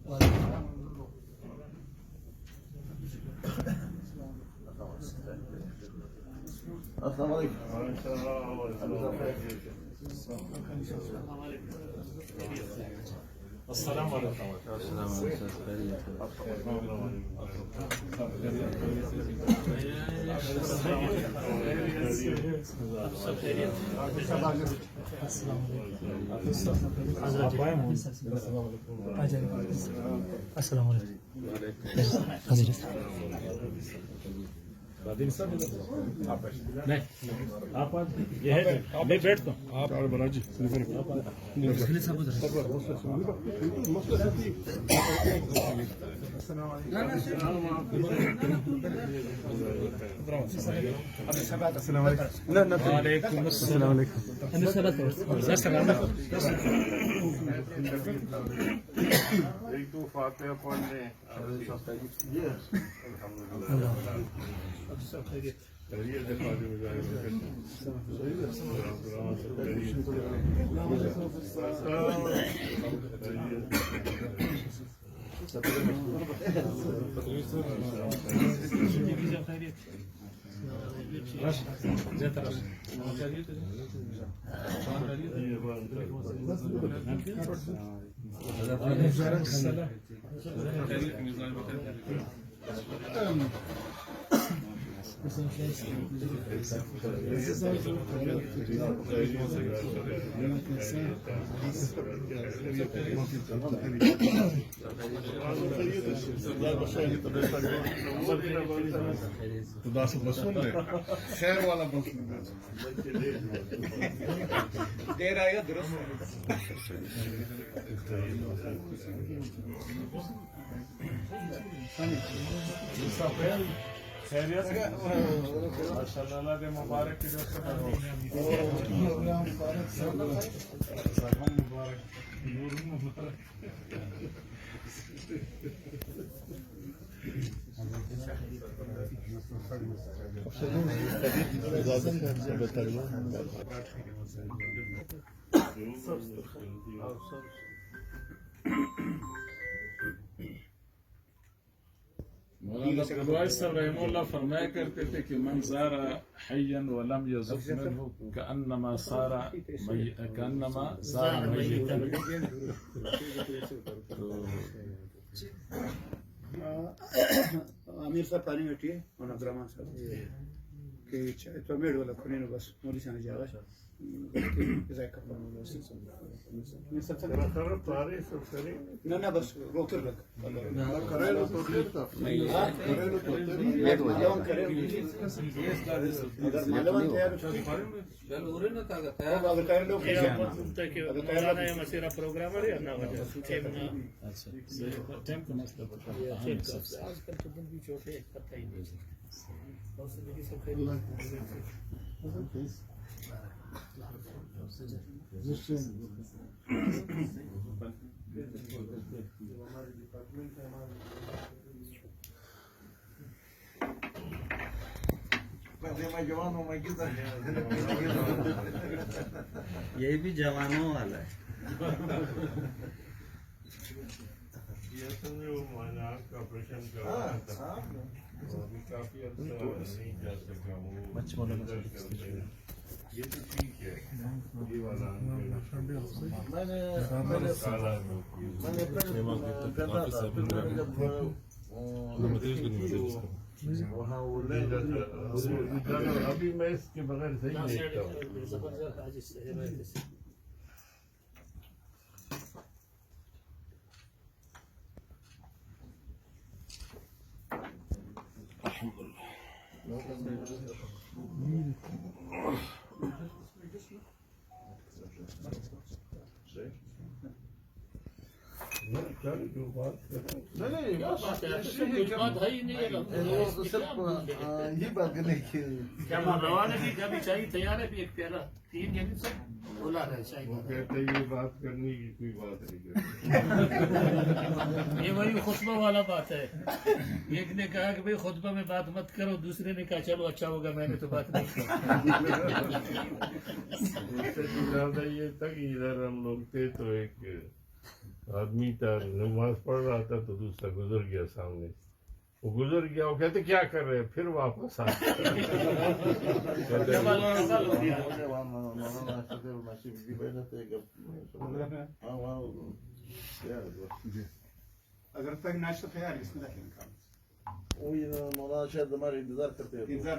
अस्सलाम वालेकुम। السلام عليكم. السلام عليكم. السلام عليكم. नहीं आप आज ये है मैं बैठता हूँ आप और बराजी वालेकुम अस्सलाम एक तो फातिहा पढ़ लें बस सुन ले खैर वाला बस देर आएगा दुरुस्त खैरियत माशाअल्लाह के मुबारक की दोस्त मुबारक नूर मुबारक मौलाना फरमाया करते थे कि मन ज़ारा हय्यन वलम यज़ुफ़ मिन्हु कअन्नमा ज़ारा मय्यतन। आमिर साहब पानी बैठी है और अब्दुर्रहमान साहब कि तो मेड वाला कोने में बस मोदी साहब जावा ना ना बस रोकर रख करेलो तो फिर था करेलो तो मालूम करे अगर मालूम तैयार चलो उरे ना ताकत है अगर कर लो मौलाना ये मसीरा प्रोग्रामर है ना वजह से अच्छा टाइम का मसला बता आजकल तो दिन भी छोटे पता ही नहीं यही भी जवानों वाला है। ये तो वो माना का ऑपरेशन करवाया था अभी काफी अर्सा नहीं जा सका वो ये तो ठीक है ये वाला वहाँ वो नहीं जाता अभी मैं इसके बगैर सही देखता हूँ। नहीं बात है ही नहीं है ये बात करने की क्या रवाना की कभी चाहिए तैयार है भी एक प्याला 3 यानी सब बोला है वो चाहिए कहते ये बात करने की कोई बात नहीं करती। ये वही खुतबा वाला बात है। एक ने कहा कि भाई खुतबा में बात मत करो, दूसरे ने कहा चलो अच्छा होगा मैंने तो बात नहीं की। उससे ज्यादा ये था कि इधर हम लोग थे तो एक आदमी था नमाज पढ़ रहा था तो दूसरा गुजर गया सामने, वो गुजर गया, वो कहते क्या कर रहे हैं, फिर वापस आ अगर तक नाश्ता तैयार है इसमें दाखिल काम वो ये मौलाना शायद हमारे इंतजार करते हैं।